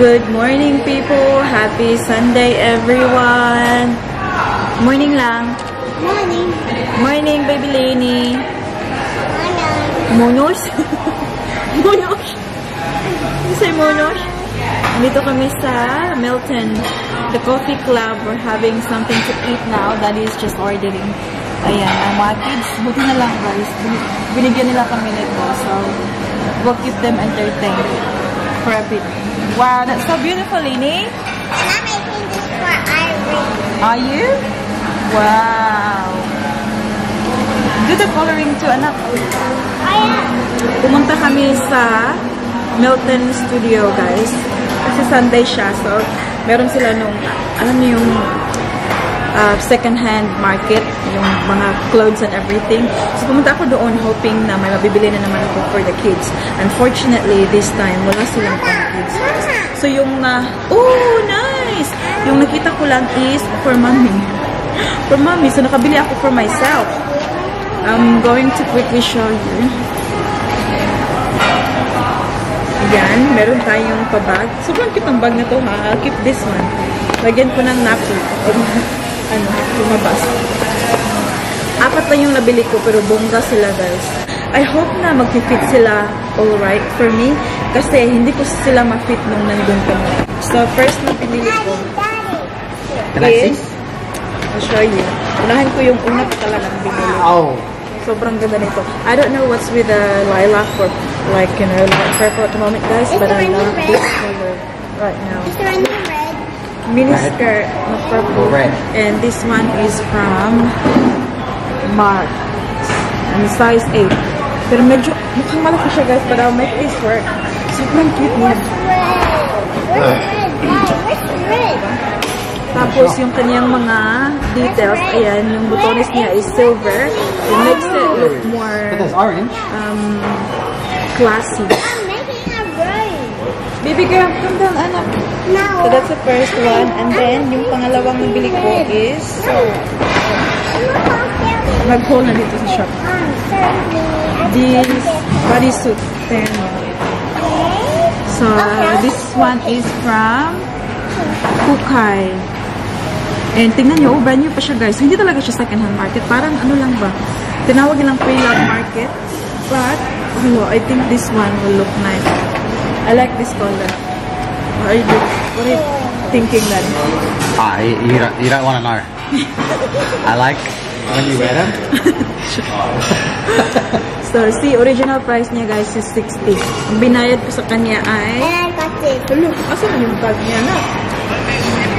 Good morning, people. Happy Sunday, everyone. Morning lang. Morning. Morning, baby Lainey. Morning. Monos? Monos? You say monos? Dito kami sa Milton, the coffee club. We're having something to eat now. Daddy is just ordering. Ayan, ang mga kids, buti na lang guys. Binigyan nila kami nito. So, we'll keep them entertained for a bit. Wow, that's so beautiful, Lainey. I'm making this for Irene. Are you? Wow. Do the coloring too, anak. I am. Pumunta kami sa Milton Studio, guys. Kasi Sunday siya, so meron sila nung, alam niyo yung second-hand market, yung mga clothes and everything. So pumunta ako doon hoping na may mabibili na naman ako for the kids. Unfortunately, this time, wala silang pang kids. So yung oh, nice! Yung nakita ko lang is for mommy. For mommy. So nakabili ako for myself. I'm going to quickly show you. Yan, meron tayong pabag. Sobrang cute ang bag na to, ha? I'll keep this one. Lagyan ko ng nappy. Ano, lumabas. Apat lang yung nabili ko, pero bongga sila, guys. I hope na mag-fit sila alright for me. Kasi hindi ko sila ma-fit nung nandun kami. So, first na pinili ko is, I'll show you. Unahin ko yung una ko talagang binili. Oh. Sobrang ganda nito. I don't know what's with the lilac or like, you know, like purple at the moment, guys. But I love this color right now. Is there any red? Mini skirt of purple. Red. And this one is from Mark. And size 8. Pero medyo, mukhang malaki siya, guys. But I'll make this work. Sobrang cute niya. What's red? What's red? What's red? Tapos yung kanyang mga details, ayan, yung butones niya is silver. It makes it look more But there's orange. Classy. I'm making a rose. Baby girl, come down, anak. No. So that's the first one. And then, yung pangalawang nabili ko is nag-haul na dito sa shop. This bodysuit. So, this one is from Ukay. And tingnan nyo, brand new pa siya, guys. Hindi talaga siya second-hand market. Parang ano lang ba? Tinawag nilang pre-love market. But, oh, I think this one will look nice. I like this color. What are you thinking, then? You don't want to know. I like when you wear them. So, see, original price niya, guys, is 60. Ang binayad ko sa kanya ay... And I got this. Look, asan yung bag niya na?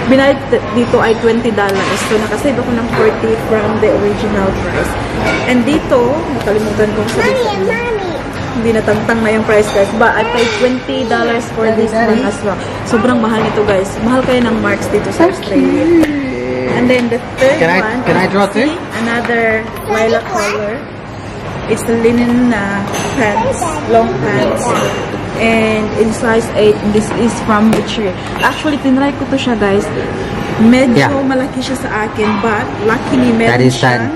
Binayad dito ay $20. So, nakasave ako ng 40 from the original price. And dito, nakalimutan kong sabihin sa inyo. Mommy. Hindi natangtang na yung price, guys. But I paid $20 for this one as well. Sobrang mahal nito, guys. Mahal kayo ng marks dito sa Australia. And then the third one, can I draw too? Another lilac color. It's a linen pants, long pants. And in size 8, this is from Butcher. Actually, tinry ko to siya, guys. Medyo malaki siya sa akin, but luckily meron siyang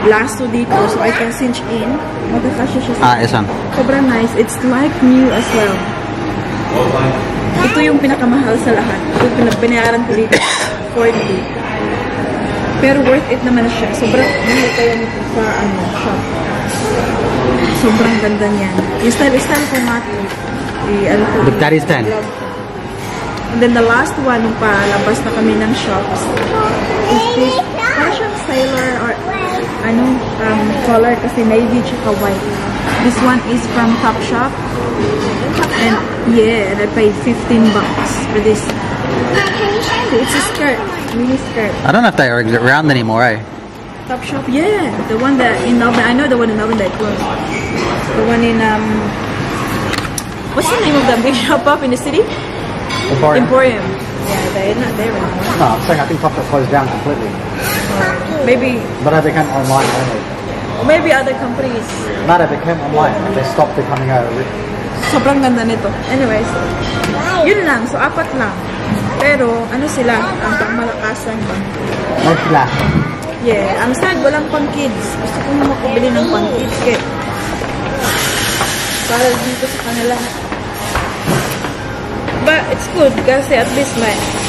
lasso dito, so I can cinch in. Magkakasya siya sa akin. Sobrang nice. It's like new as well. Ito yung pinakamahal sa lahat. Ito pinayaran ko dito, 40. Pero worth it naman siya. Sobrang mahal kaya nito sa shop. Sobrang ganda niyan. Yung style ko nga ito. Look, that is 10. And then the last one, nung palabas na kami ng shops, is this fashion sailor or color kasi navy tsaka white. This one is from Topshop. And yeah, and I paid $15 for this. It's a skirt, mini skirt. I don't know if they are around anymore, eh? Topshop, yeah. The one that in Melbourne, I know the one in Melbourne that closed. The one in, what's the name of the big shop up in the city? Emporium. Yeah, they're not there anymore. No, I'm saying I think Topshop closed down completely. Maybe. But they became online only. Or maybe other companies. No, they became online. They stopped becoming a... Sobrang ganda nito. Anyways, yun lang. So, 4 lang. Pero, ano sila? Ang pangmalakasan ba? Nagpila. Yeah, I'm sad. Walang pang kids. Gusto ko na makabili ng pang kids. Kaya, para dito sa kanila. it's good kasi at least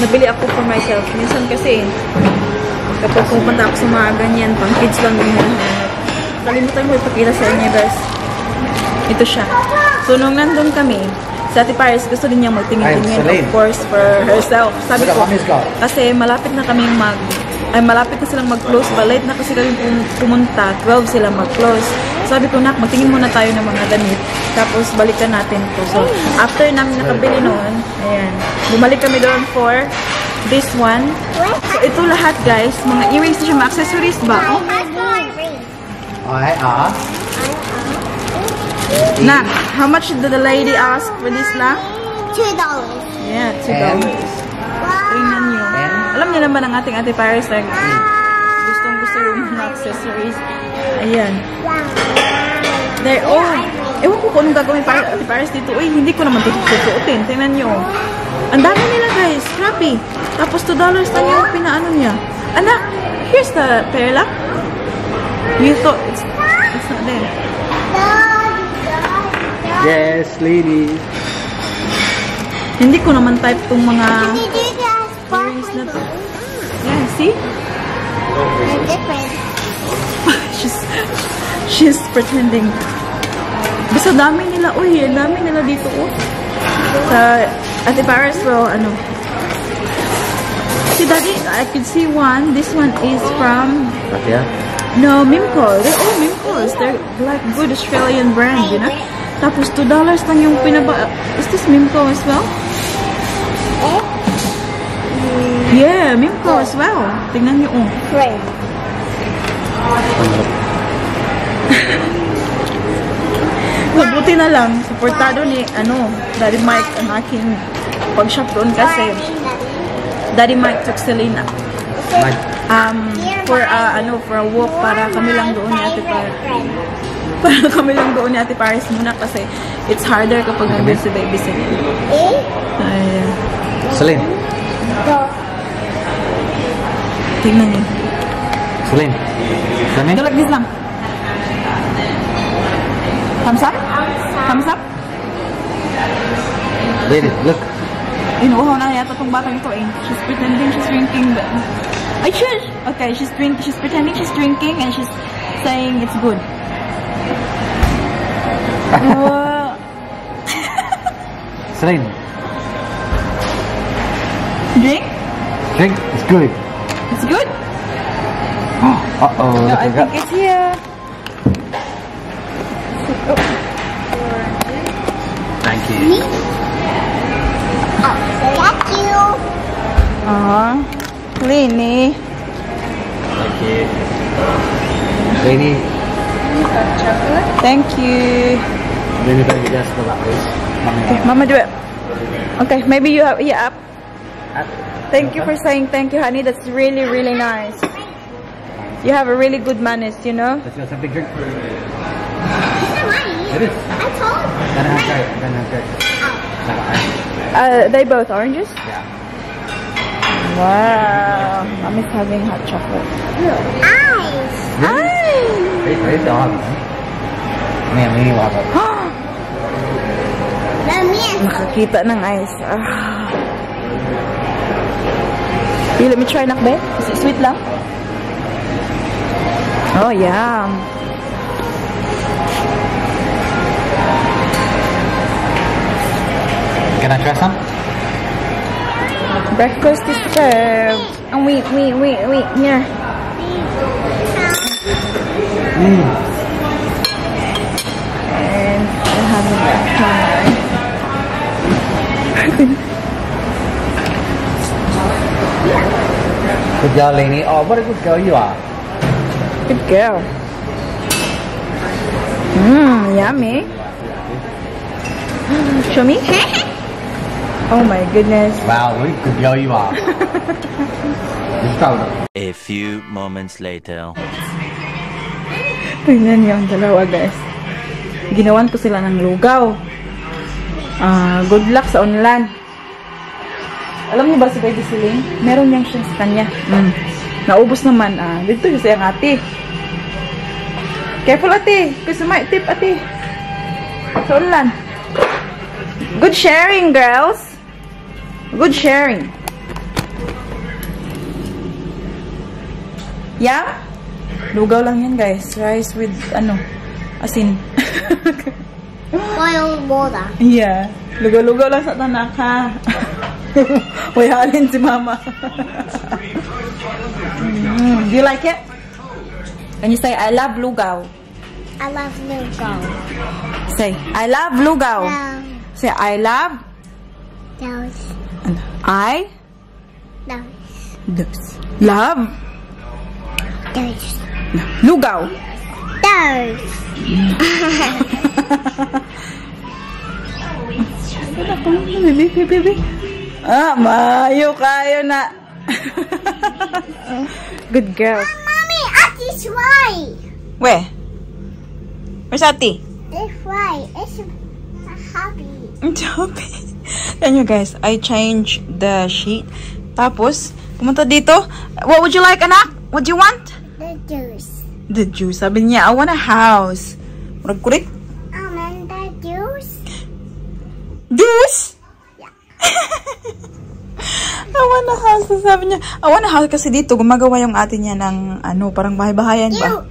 nabili ako for myself. Minsan kasi, kapag pupunta ako sa mga ganyan, pang kids lang yung hinahanap. Kalimutan mo ipakita sa inyo, guys. Ito siya. So, nung nandun kami, si Ate Paris, gusto din niyang magtingin-tingin, of course, for herself. Sabi ko, kasi malapit na kaming malapit na silang mag-close, but late na kasi kami pumunta, 12 sila mag-close. Sabi ko, nak, magtingin muna tayo ng mga damit, tapos balikan natin ito. So, after namin nakabili noon, ayan, bumalik kami doon for this one. So, ito lahat, guys, mga earrings na siya, mga accessories ba? Nak, how much did the lady ask for this lang? $2. Yeah, $2. Tingnan nyo. Alam niyo naman ang ating Ate Paris, like, gustong-gusto yung mga accessories. Ayan. There, ewan ko kung anong gagawin Ate Paris dito. Uy, hindi ko naman tutuutin. Tingnan nyo. Ang dami nila, guys. Crappy. Tapos $2 lang yung pinaano niya. Anak, here's the perla. You thought it's not there. Yes, lady. Hindi ko naman type tong mga earrings na to. Yeah, see? They're different. She's pretending. Basta dami nila. Uy, dami nila dito. Sa Ate Paris, well, ano. See, Daddy, I could see one. This one is from... Yeah. No, Mimco. They're all Mimcos. They're like good Australian brand, you know? Tapos $2 lang yung pinaba... Is this Mimco as well? Yeah, Mimco as well. Tingnan niyo. Friend. Mabuti na lang. Supportado ni, Daddy Mike ang aking pag-shop doon kasi Daddy Mike took Selena. For a walk para kami lang doon ni Ate Paris. Para kami lang doon ni Ate Paris muna kasi it's harder kapag nandun si baby Selena. Ayan. Celine. Tingnan niyo. Celine. Go like this lang. Thumbs up? Thumbs up? Lady, look. Inuuhaw na yata itong batang ito eh. She's pretending she's drinking. Ay, shush! Okay, she's pretending she's drinking and she's saying it's good. Celine. Drink? Drink. It's good. It's good? Uh-oh. No, I think it's here. Thank you. Me? Oh, thank you. Lini. Thank you. Lady. Thank you. Lady, can you just go back, please? Okay, Mama do it. Okay, maybe you have, yeah, up. Thank you for saying thank you, honey. That's really, really nice. You have a really good manners, you know? Let's get some big drink. It's not mine. It is. I told you. Then have They both oranges? Yeah. Wow. Mommy's having hot chocolate. Eyes. Hey, dog. Me, wala. Nakakita ng ice. Let me try nakbe. Is it sweet lang? Oh, yum. Can I try some? Breakfast is served. Oh, wait. Here. And we're having that time. Good girl, Lainey. Oh, what a good girl you are. Good girl. Yummy. Show me. Oh my goodness. Wow, what a good girl you are. A few moments later. Tingnan niyo ang dalawa, guys. Ginawan ko sila ng lugaw. Good luck sa online. Alam niyo ba si Baby Celine? Meron niyang siya sa kanya. Naubos naman. Dito siya siyang ate. Careful, ate. Kasi may tip, ate. Sa online. Good sharing, girls. Good sharing. Yeah? Lugaw lang yan, guys. Rice with, asin. Boiled water. Yeah. Lugaw-lugaw lang sa tanak, ha? Wayalin si mama. Do you like it? Can you say, I love lugaw? I love lugaw. Say, I love lugaw. No. Say, I love. Those. I. Those. Love. Those. Lugaw. Those. Baby. Mayo kayo na. Good girl. Mommy, Ati's right. Where? Where's Ati? It's right. It's a hobby. Yan you guys, I changed the sheet. Tapos, pumunta dito. What would you like, anak? What do you want? The juice. The juice. Sabi niya, I want a house. Murag kurik? And the juice. Juice? Yeah. I want a house. Sabi niya, I want a house kasi dito gumagawa yung ate niya ng parang bahay-bahayan ba.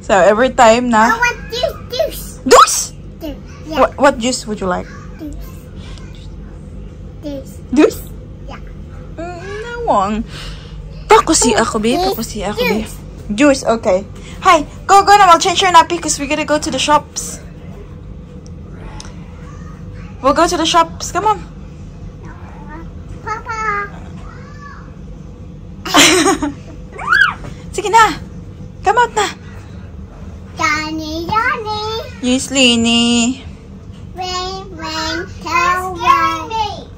So every time na I want juice. Juice? Juice. Yeah. What juice would you like? Juice. Juice? Yeah. Nawang. Pakusi ako, babe. Pakusi ako, babe. Juice, okay. Hi, go na. I'll change your nappy because we're gonna go to the shops. We'll go to the shops. Come on. Papa. Sige na. Come out na. Johnny. Yes, Lini. Rain, tell rain.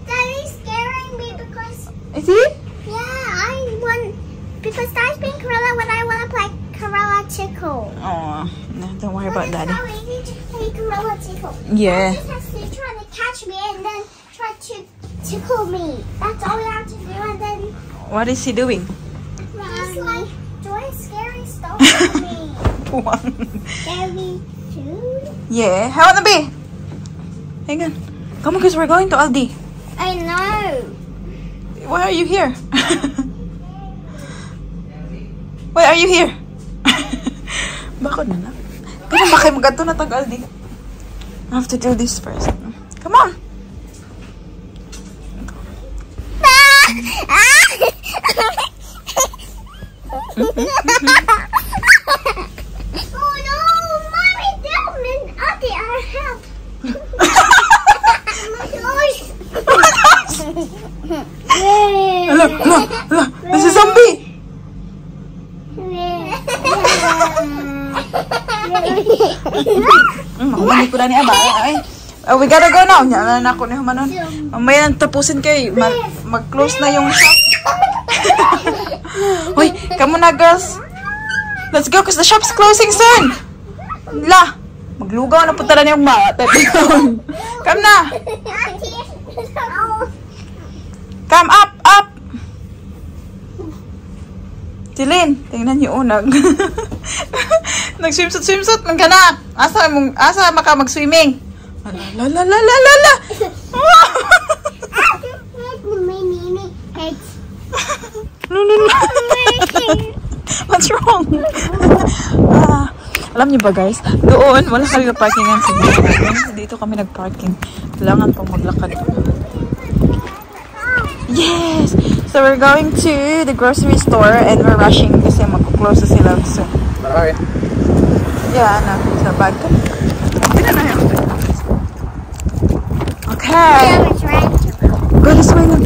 Daddy's scaring me because... Is he? Yeah, I want... Because Daddy's being Corella when I want to play Corella Tickle. Oh, no, don't worry about Daddy. It's so easy to play Corella Tickle. Yeah. Daddy has to try to catch me and then try to tickle me. That's all we have to do and then... What is he doing? He's like doing scary stuff to me. Scary food? Yeah. How wanna be? Hang on. Come on, because we're going to Aldi. I know. Why are you here? Why are you here? Bakit na? Kaya ba kayo magato na tag-Aldi? I have to do this first. Come on. Oh no! Mommy, down and Ate, our help. Oh my gosh. Hala, this is zombie. Makuha ko na ni Aba. We gotta go now. Yan na ako ni Humanon. Mamaya nang tapusin kayo. Mag-close na yung shop. Uy, come on na, girls. Let's go because the shop's closing soon. La, maglugaw na punta na yung mata. Come na. Come up. Tilin, tingnan niyo unag. Nag-swimsuit man ka na. Asa maka mag-swimming? La. What's wrong? Alam niyo ba guys, doon wala kami parkingan sa dito. Dito kami nag-parking. Kailangan pang maglakad. Yes! So we're going to the grocery store and we're rushing kasi magko-close na sila soon. Alright. Yeah, sa bag. Okay. Go this way lang.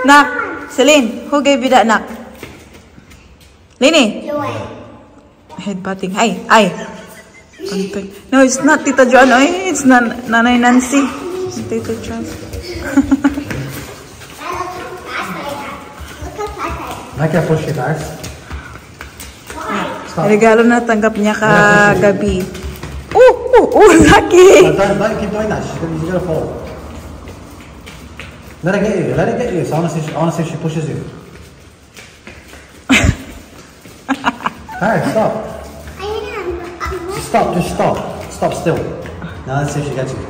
Nak, Celine, who gave you that knock? Lini? Headbutting. Ay. No, it's not Tita Joanna. It's Nanay Nancy. Tita Joanna. Naka push it out. Regalo na tanggap niya kagabi. Lucky! Don't keep doing that. She's gonna fall. Let her get you. So I want to see if she pushes you. Alright, stop. I am. Stop, just stop. Stop still. Now let's see if she gets you.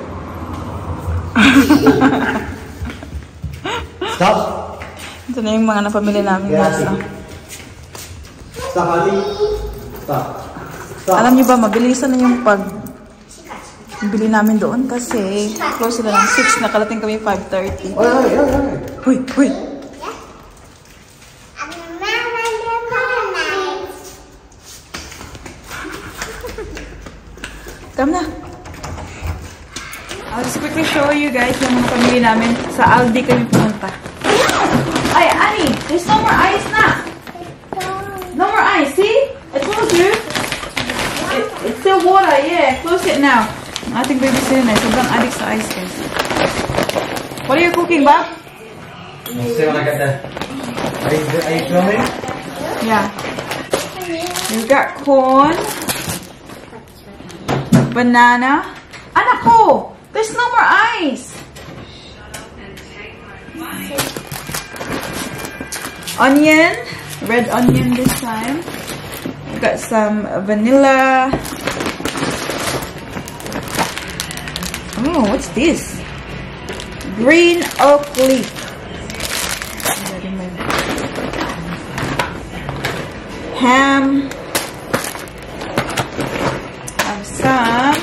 Stop. Ito na yung mga napamili namin. Stop, honey. Stop. Stop. Alam niyo ba, mabilisan na yung bili namin doon kasi close sila ng 6, nakalating kami 5:30. Uy. Come na. I'll just quickly show you guys yung mga pamili namin. Sa Aldi kami pumunta. Ay, Annie! There's no more ice na! No more ice, see? I told you. It's still water, yeah. Close it now. Ating baby sila na. Sobrang addict sa ice, guys. What are you cooking, Bob? Let's see when I get there. Are you filming? Yeah. We've got corn. Banana. Anak ko! There's no more ice! Onion. Red onion this time. We've got some vanilla. Oh, what's this? Green oak leaf. Ham. Some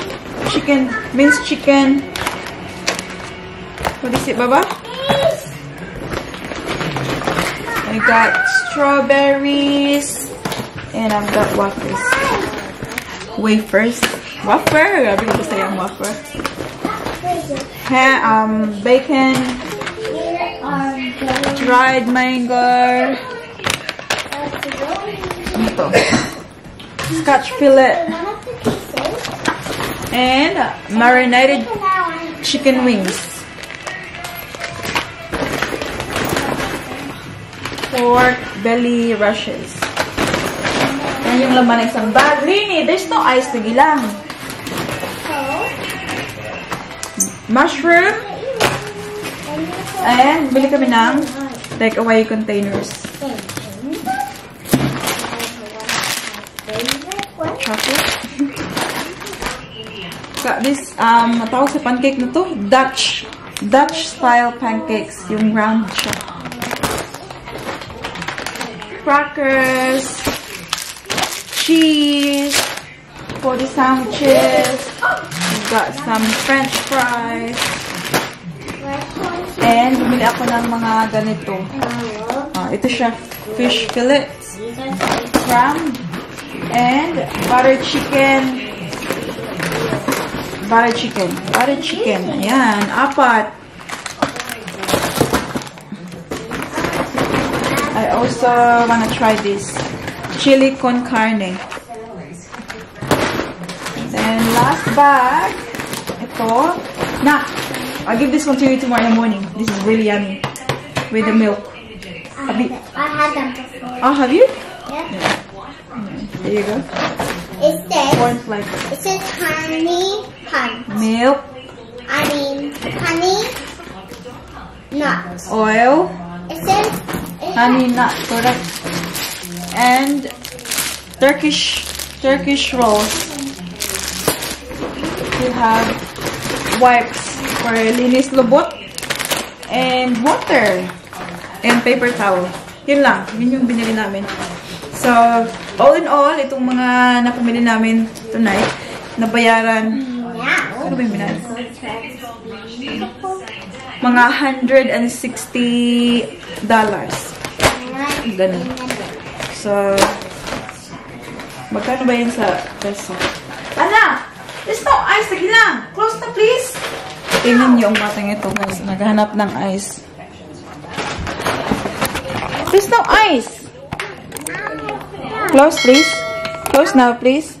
chicken, minced chicken. What is it, Baba? I got strawberries. And I've got wafers. Wafer? Grabe ko sa yung wafer. Bacon. Dried mango. Ano to? Scotch fillet. And marinated chicken wings. Pork belly rushes. Yan yung laman ng isang bag. Rini, there's no ice na gilang. Mushroom. And bili kami ng take-away containers. Chocolate. Got this, matawag sa pancake na to, Dutch style pancakes, yung round siya. Crackers, cheese, for the sandwiches, we've got some french fries, and bumili ako ng mga ganito. Ito siya, fish fillets, crumb, and butter chicken. Ayan, 4. I also wanna try this chili con carne. Then last bag, ito. I'll give this one to you tomorrow in the morning. This is really yummy with the milk. I had them before. Oh, have you? Yeah. There you go. It says, Corn flavor. it says honey hunt. Milk. Honey nuts. Oil. It says Honey nut, correct. And Turkish rolls. We have wipes for linis lubot and water and paper towel. Yun lang. Yun yung binili namin. So, all in all, itong mga napamili namin tonight, nabayaran, ano ba yung binali? Mga $160. Ganun. So, magkano ba yun sa peso? Ana! There's no ice! Lagi lang! Close na, please! Tingnan niyo ang batang ito, guys. Naghahanap ng ice. There's no ice! Close, please. Close now, please.